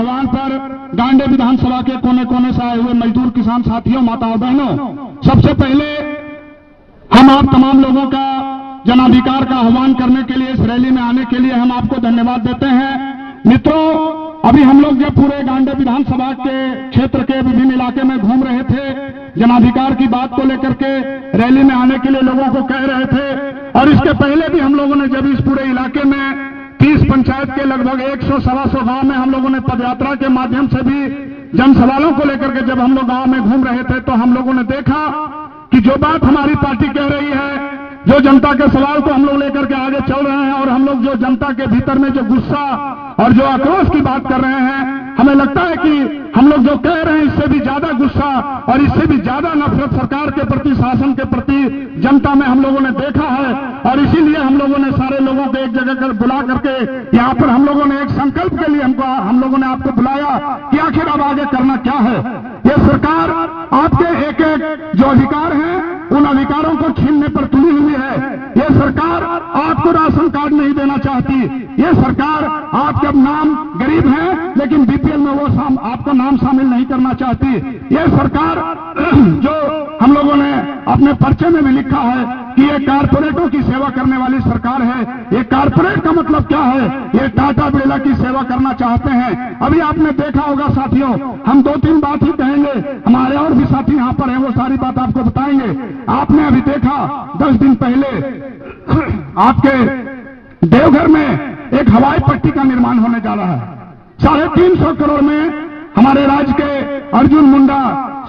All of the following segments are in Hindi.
आह्वान पर गांडे विधानसभा के कोने कोने से आए हुए मजदूर किसान साथियों, माताओं, बहनों, सबसे पहले हम आप तमाम लोगों का जनाधिकार का आह्वान करने के लिए, इस रैली में आने के लिए हम आपको धन्यवाद देते हैं। मित्रों, अभी हम लोग जब पूरे गांडे विधानसभा के क्षेत्र के विभिन्न इलाके में घूम रहे थे, जनाधिकार की बात को लेकर के रैली में आने के लिए लोगों को कह रहे थे, और इसके पहले भी हम लोगों ने जब इस पूरे इलाके में 30 पंचायत के लगभग 100-125 गांव में हम लोगों ने पदयात्रा के माध्यम से भी जन सवालों को लेकर के जब हम लोग गांव में घूम रहे थे, तो हम लोगों ने देखा कि जो बात हमारी पार्टी कह रही है, जो जनता के सवाल को हम लोग लेकर के आगे चल रहे हैं, और हम लोग जो जनता के भीतर में जो गुस्सा और जो आक्रोश की बात कर रहे हैं, हमें लगता है कि हम लोग जो कह रहे हैं इससे भी ज्यादा गुस्सा और इससे भी ज्यादा नफरत सरकार के प्रति, शासन के प्रति जनता में हम लोगों ने देखा है। और इसीलिए हम लोगों ने सारे लोगों को एक जगह कर बुला करके यहाँ पर हम लोगों ने एक संकल्प के लिए हम लोगों ने आपको बुलाया कि आखिर अब आगे करना क्या है। ये सरकार आपके एक एक जो अधिकार हैं उन अधिकारों को छीनने पर तुली हुई है। ये सरकार आपको राशन कार्ड नहीं देना चाहती। ये सरकार आपके अब नाम गरीब हैं लेकिन बीपीएल में वो आपका नाम शामिल नहीं करना चाहती। ये सरकार जो हम लोगों ने अपने पर्चे में भी लिखा है कि ये कारपोरेटों की सेवा करने वाली सरकार है। ये कारपोरेट का मतलब क्या है? ये टाटा बिरला की सेवा करना चाहते हैं। अभी आपने देखा होगा साथियों, हम 2-3 बात ही कहेंगे, हमारे और भी साथी यहाँ पर हैं, वो सारी बात आपको बताएंगे। आपने अभी देखा 10 दिन पहले आपके देवघर में एक हवाई पट्टी का निर्माण होने जा रहा है। 350 करोड़ में हमारे राज्य के अर्जुन मुंडा,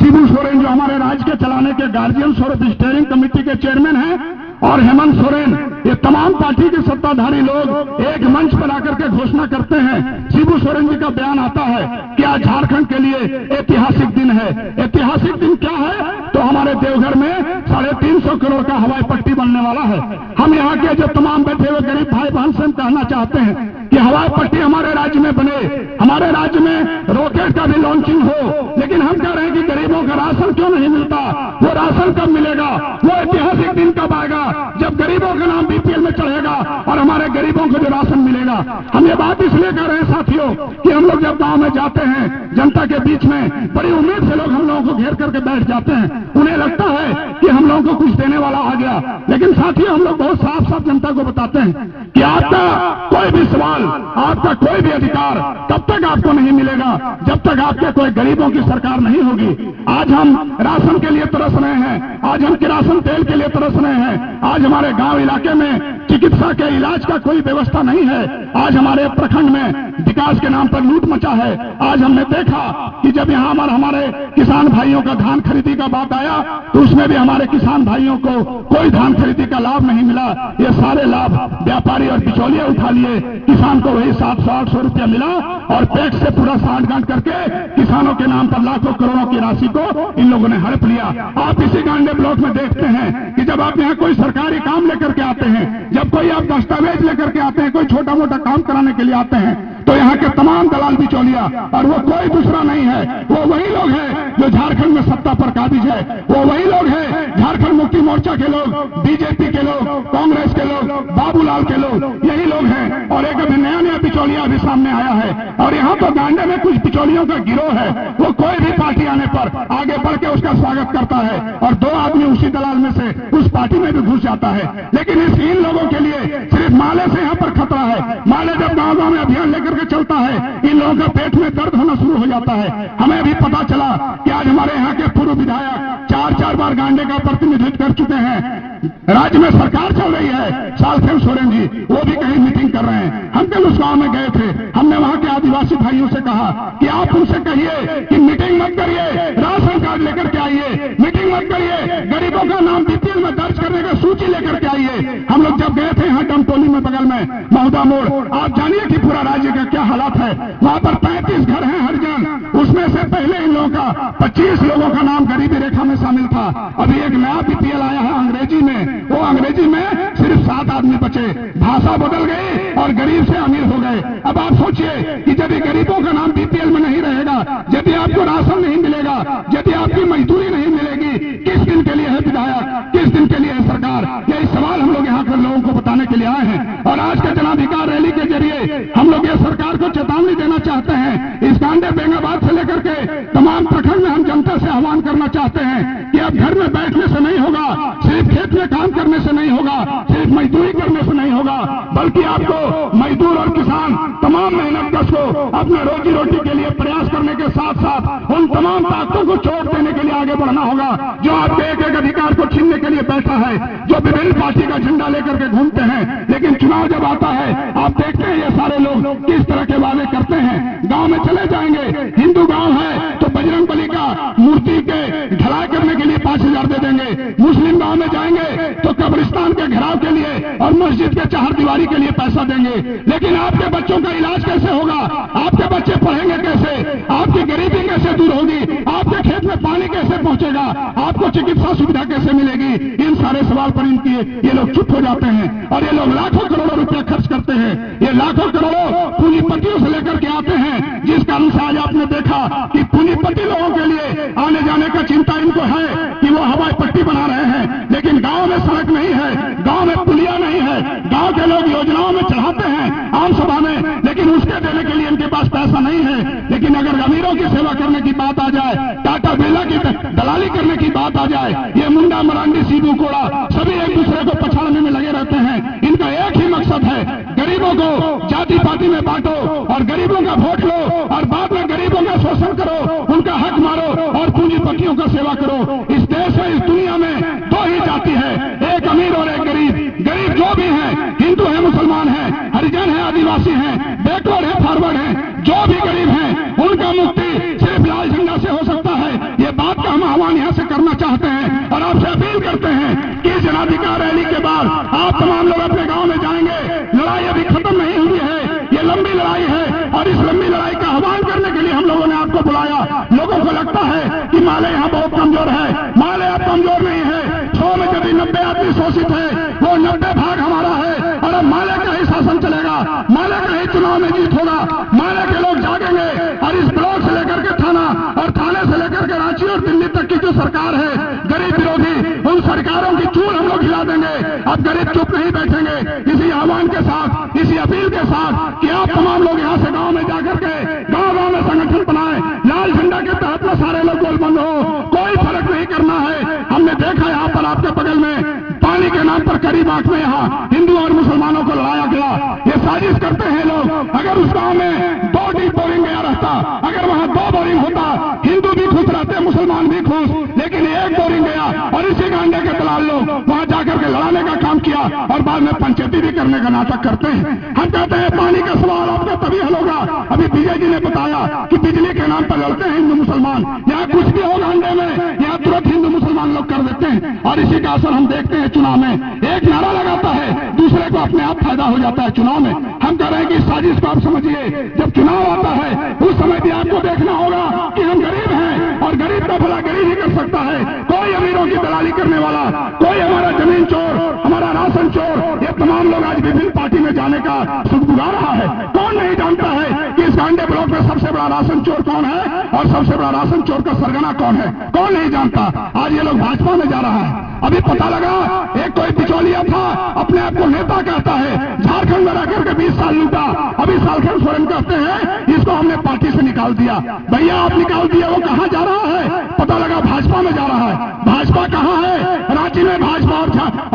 शिबू सोरेन जो हमारे राज्य के चलाने के गार्जियंस और स्टीयरिंग कमेटी के चेयरमैन हैं, और हेमंत सोरेन, ये तमाम पार्टी के सत्ताधारी लोग एक मंच पर आकर के घोषणा करते हैं। शिबू सोरेन जी का बयान आता है कि आज झारखंड के लिए ऐतिहासिक दिन है। ऐतिहासिक दिन क्या है? तो हमारे देवघर में 350 करोड़ का हवाई पट्टी बनने वाला है। हम यहाँ के जो तमाम बैठे हुए गरीब भाई बहन से हम कहना चाहते हैं कि हवाई पट्टी हमारे राज्य में बने, हमारे राज्य में रॉकेट का भी लॉन्चिंग हो। लेकिन हम कह रहे हैं कि गरीबों का राशन क्यों नहीं मिलता? वो राशन कब मिलेगा? वो ऐतिहासिक दिन कब आएगा जब गरीबों का नाम बीपीएल में चढ़ेगा और हमारे गरीबों को जो राशन मिलेगा? हम ये बात इसलिए कह रहे हैं साथियों कि हम लोग जब गांव में जाते हैं, जनता के बीच में बड़ी उम्मीद से लोग हम लोगों को घेर करके बैठ जाते हैं। उन्हें लगता है कि हम लोगों को कुछ देने वाला आ गया। लेकिन साथियों, हम लोग बहुत साफ साफ जनता को बताते हैं कि आपका कोई भी सवाल, आपका कोई भी अधिकार तब तक आपको नहीं मिलेगा जब तक आपके कोई गरीबों की सरकार नहीं होगी। आज हम राशन के लिए तरस रहे हैं, आज हम किरासन तेल के लिए तरस रहे हैं। आज हमारे गांव इलाके में चिकित्सा के इलाज का कोई व्यवस्था नहीं है। आज हमारे प्रखंड में विकास के नाम पर लूट मचा है। आज हमने देखा कि जब यहाँ हमारे किसान भाइयों का धान खरीदी का बात आया तो उसमें भी हमारे किसान भाइयों को कोई धान खरीदी का लाभ नहीं मिला। ये सारे लाभ व्यापारी और बिचौलिए उठा लिए। किसान को वही 700-800 रुपया मिला और पैक से पूरा सांठ-गांठ करके किसानों के नाम पर लाखों करोड़ों की राशि को इन लोगों ने हड़प लिया। आप इसी गांडे ब्लॉक में देखते हैं कि जब आप यहाँ कोई सरकारी काम लेकर के आते हैं, जब कोई आप दस्तावेज लेकर के आते हैं, कोई छोटा मोटा काम कराने के लिए आते हैं, तो यहाँ के तमाम दलाल बिचौलिया, और वो कोई दूसरा नहीं है, वो वही लोग हैं जो झारखंड में सत्ता पर काबिज है। वो वही लोग हैं, झारखंड मुक्ति मोर्चा के लोग, बीजेपी के लोग, कांग्रेस के लोग, बाबूलाल के लोग, यही लोग हैं। और एक अभी नया बिचौलिया भी सामने आया है। और यहाँ तो गांडे में कुछ बिचौलियों का गिरोह है, वो कोई भी पार्टी आने पर आगे बढ़ के उसका स्वागत करता है, और 2 आदमी उसी दलाल में से उस पार्टी में भी घुस जाता है। लेकिन इन लोगों के लिए सिर्फ माले से यहाँ पर खतरा है। माले जब गाँव गाँव में अभियान लेकर के चलता है, इन लोगों का पेट में दर्द होना शुरू हो जाता है। हमें भी पता चला कि आज हमारे यहाँ के पूर्व विधायक 4-4 बार गांडे का प्रतिनिधित्व कर चुके हैं। राज्य में सरकार चल रही है, सालखेम सोरेन जी, वो भी कहीं मीटिंग कर रहे हैं। हम कल उस गांव में गए थे, हमने वहां के आदिवासी भाइयों से कहा कि आप उनसे कहिए कि मीटिंग मत करिए, राशन कार्ड लेकर के आइए, मीटिंग मत करिए, गरीबों का नाम बीपीएल में दर्ज करने का सूची लेकर के आइए। हम लोग जब गए थे यहाँ डमटोली में बगल में महुदा मोड़, आप जानिए कि पूरा राज्य का क्या हालात है। वहां पर 35 घर हैं हरिजन, उसमें से पहले इन लोगों का 25 लोगों का नाम गरीबी रेखा में शामिल था। अभी एक नया बीपीएल आया है अंग्रेजी में, वो अंग्रेजी में सिर्फ 7 आदमी बचे। भाषा बदल गई और गरीब से अमीर हो गए। अब आप सोचिए कि यदि गरीबों का नाम बीपीएल में नहीं रहेगा, यदि आपको राशन नहीं मिलेगा, यदि आपकी मजदूरी नहीं मिलेगी, किस दिन के लिए है विधायक, किस दिन के लिए है सरकार? यही सवाल हम लोग यहाँ पर लोगों को बताने के लिए आए हैं। और आज के जनाधिकार रैली के जरिए हम लोग ये सरकार को चेतावनी देना चाहते हैं। इस कांडे बेंगाबाद से लेकर के तमाम प्रखंड में हम जनता से आह्वान करना चाहते हैं कि अब घर में बैठने से नहीं होगा, सिर्फ खेत में काम करने से नहीं होगा, सिर्फ मजदूरी करने से नहीं होगा, बल्कि आपको मजदूर और किसान तमाम मेहनतकश को अपने रोजी रोटी के लिए प्रयास करने के साथ साथ उन तमाम ताकतों को चोट देने के लिए आगे बढ़ना होगा जो आपके एक एक अधिकार को छीनने के लिए बैठा है, जो विभिन्न पार्टी का झंडा लेकर के घूमते हैं। लेकिन चुनाव जब आता है आप देखते हैं ये सारे लोग किस तरह के वादे करते हैं। गांव में चले जाएंगे, हिंदू गांव है तो बजरंग बली का मूर्ति के ढलाई करने के लिए 5,000 दे देंगे। मुस्लिम गांव में जाएंगे तो कब्रिस्तान के घेराव के लिए और मस्जिद के चारदीवारी के लिए पैसा देंगे। लेकिन आपके बच्चों का इलाज कैसे होगा, आपके बच्चे पढ़ेंगे कैसे, आपकी गरीबी कैसे दूर होगी, आपके खेत में पानी कैसे पहुंचेगा, आपको चिकित्सा सुविधा कैसे मिलेगी, इन सारे सवाल पर इनकी ये लोग चुप हो जाते हैं। और ये लोग लाखों करोड़ों रुपया खर्च करते हैं, ये लाखों करोड़ों पूंजीपतियों से लेकर के आते हैं, जिस कारण से आज आपने देखा कि पूंजीपति लोगों के लिए आने जाने का चिंता इनको है कि वो हवाई पट्टी बना रहे हैं, लेकिन गांव में सड़क नहीं है, गांव में पुलिया नहीं है। गांव के लोग योजनाओं में चढ़ाते हैं आम सभा में, लेकिन उसके देने के लिए इनके पास पैसा नहीं है। लेकिन अगर अमीरों की सेवा करने की बात आ जाए, टाटा बिरला की दलाली करने की बात आ जाए, ये मुंडा मरांडी सीधू कोड़ा सभी एक दूसरे को पछाड़ने में लगे रहते हैं। इनका एक ही मकसद है, गरीबों को जाति पाति में बांटो और गरीबों का वोट लो और बाद में गरीबों का शोषण करो, उनका हक मारो और पूंजीपतियों का सेवा करो। इस देश में, इस दुनिया में दो ही जाति है, एक अमीर और एक गरीब। गरीब जो भी है, हिंदू है, मुसलमान है, हरिजन है, आदिवासी है, बैकवर्ड है, फॉरवर्ड है, जो भी गरीब है उनका मुक्ति सिर्फ लाल झंडा से हो सकता है। ये बात का हम आह्वान यहाँ से करना चाहते हैं और आपसे अपील करते हैं कि जनाधिकार रैली के बाद आप तमाम लोग अपने गांव में जाएंगे। लड़ाई अभी खत्म नहीं हुई है, ये लंबी लड़ाई है और इस लंबी लड़ाई का आह्वान करने के लिए हम लोगों ने आपको बुलाया। लोगों को लगता है कि माले यहाँ बहुत कमजोर है, माले आप कमजोर नहीं है। 100 में यदि 90 आदमी शोषित है, वो 90 भाग हमारा है और अब माले का ही शासन चलेगा, माले का ही चुनाव में जीत होगा। माले के लोग जागेंगे और इस ब्लॉक से लेकर के थाना और थाने से लेकर के रांची और दिल्ली तक की जो सरकार है गरीब विरोधी, उन सरकारों की चूल हम लोग हिला देंगे। अब गरीब चुप नहीं बैठेंगे। इसी आह्वान के साथ, इसी अपील के साथ कि आप तमाम लोग यहाँ से गांव में जाकर के गांव गांव में संगठन बनाएं, लाल झंडा के तहत में सारे लोग गोलबंद हो, कोई फर्क नहीं करना है। हमने देखा यहाँ पर आपके बगल में पानी के नाम पर करीब 8 में यहाँ हिंदू और मुसलमानों को लड़ाया गया। ये साजिश करते हैं लोग। अगर उस गांव में 2 डीप बोरिंग गया रहता, अगर वहां 2 बोरिंग होता, हिंदू भी खुश रहते, मुसलमान भी खुश, लेकिन 1 बोरिंग गया और इसी गांडे के दलाल लोग वहां जाकर के लड़ाने का काम किया और बाद में पंचायती भी करने का नाटक करते हैं। हम कहते हैं पानी का सवाल आपका तभी हल होगा। अभी विजय जी ने बताया कि बिजली के नाम पर लड़ते हैं हिंदू मुसलमान। यहाँ कुछ भी हो गांडे में, यहाँ तुरंत हिंदू मुसलमान लोग कर देते हैं और इसी का असर हम देखते हैं। चुनाव में एक नारा लगाता है, दूसरे को अपने आप फायदा हो जाता है। चुनाव में हम कह रहे हैं कि इस साजिश को आप समझिए। जब चुनाव आता है उस समय भी आपको देखना होगा कि हम गरीब हैं और गरीब का भला गरीब ही कर सकता है। कोई अमीरों की दलाली करने वाला, कोई हमारा जमीन चोर, हमारा राशन चोर, ये तमाम लोग आज विभिन्न पार्टी में जाने का सुख बुला रहा है। कौन नहीं जानता है कि इस गांडे ब्लॉक में सबसे बड़ा राशन चोर कौन है और सबसे बड़ा राशन चोर का सरगना कौन है? कौन नहीं जानता। आज ये लोग भाजपा में जा रहा है। अभी पता लगा एक कोई बिचौलिया था, अपने आप को नेता कहता है, झारखंड में रहकर के 20 साल लूटा। अभी सालखंड सोरेन कहते हैं इसको हमने पार्टी से निकाल दिया। भैया आप निकाल दिए, वो कहां जा रहा है? पता लगा भाजपा में जा रहा है। भाजपा कहां है? रांची में भाजपा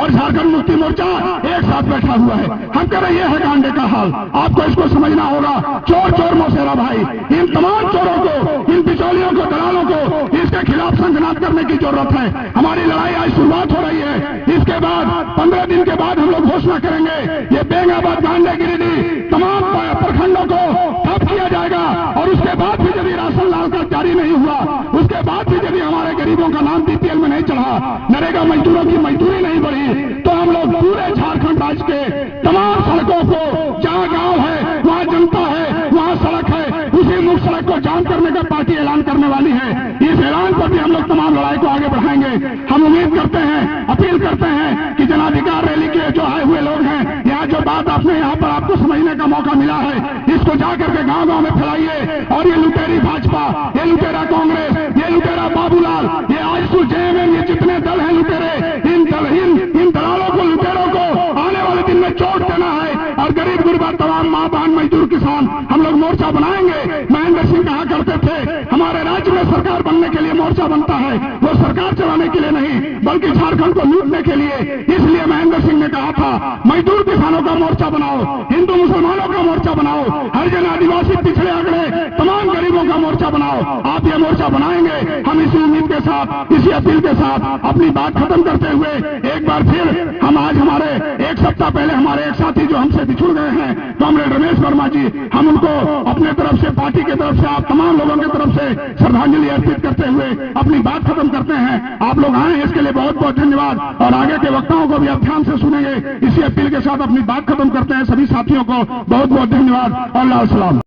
और झारखंड मुक्ति मोर्चा एक साथ बैठा हुआ है। हम कह रहे हैं गांडे का हाल, आपको इसको समझना होगा। चोर चोर मौसेरा भाई, इन तमाम चोरों को, इन बिचौलियों को, दलालों को इसके खिलाफ संघनाद करने की जरूरत है। हमारी लड़ाई आज शुरुआत हो रही है। इसके बाद 15 दिन के बाद हम लोग घोषणा करेंगे। ये बेंगाबाद, गांडे, गिरिडीह तमाम प्रखंडों को ठप किया जाएगा और उसके बाद भी यदि राशन लाल कार्ड जारी नहीं हुआ, उसके बाद भी यदि हमारे गरीबों का नाम बीपीएल में नहीं चढ़ा, नरेगा मजदूरों की मजदूरी नहीं बढ़ी, तो हम लोग पूरे झारखंड राज्य के तमाम सड़कों को, जहां गांव है वहां जनता है, वहां सड़क है, उसी मुख्य सड़क को जाम करने का पार्टी ऐलान करने वाली है। इस ऐलान पर भी हम लोग तमाम लड़ाई को आगे बढ़ाएंगे। हम उम्मीद करते हैं, अपील करते हैं कि जनाधिकार रैली के जो आए हुए लोग हैं, यहाँ जो बात आपने यहाँ पर आपको समझने का मौका मिला है, इसको जाकर के गांव गांव में फैलाइए। और ये लुटेरी भाजपा, ये लुटेरा कांग्रेस, ये लुटेरा बाबूलाल, ये आजसू जेएमएम, ये जितने दल हैं लुटेरे, इन दलालों को, लुटेरों को आने वाले दिन में चोट देना है। और गरीब गुरबा तमाम मां बहन मजदूर किसान हम लोग है वो सरकार चलाने के लिए नहीं बल्कि झारखंड को लूटने के लिए। इसलिए महेंद्र सिंह ने कहा था मजदूर किसानों का मोर्चा बनाओ, हिंदू मुसलमानों का मोर्चा बनाओ, हरिजन आदिवासी पिछड़े अगड़े तमाम गरीबों का मोर्चा बनाओ। आप ये मोर्चा बनाएंगे। हम इसी उम्मीद के साथ, इसी अपील के साथ अपनी बात खत्म करते हुए एक बार फिर हम आज हमारे एक सप्ताह पहले हमारे एक साथी जो हमसे बिछुड़ गए हैं कॉमरेड रमेश वर्मा जी, हम उनको अपने तरफ से, पार्टी की तरफ से, आप तमाम लोगों की तरफ से श्रद्धांजलि अर्पित करते हुए अपनी बात खत्म करते हैं। आप लोग आए हैं इसके लिए बहुत बहुत धन्यवाद और आगे के वक्ताओं को भी आप ध्यान से सुनेंगे। इसी अपील के साथ अपनी बात खत्म करते हैं। सभी साथियों को बहुत बहुत धन्यवाद। अल्लाह सलाम।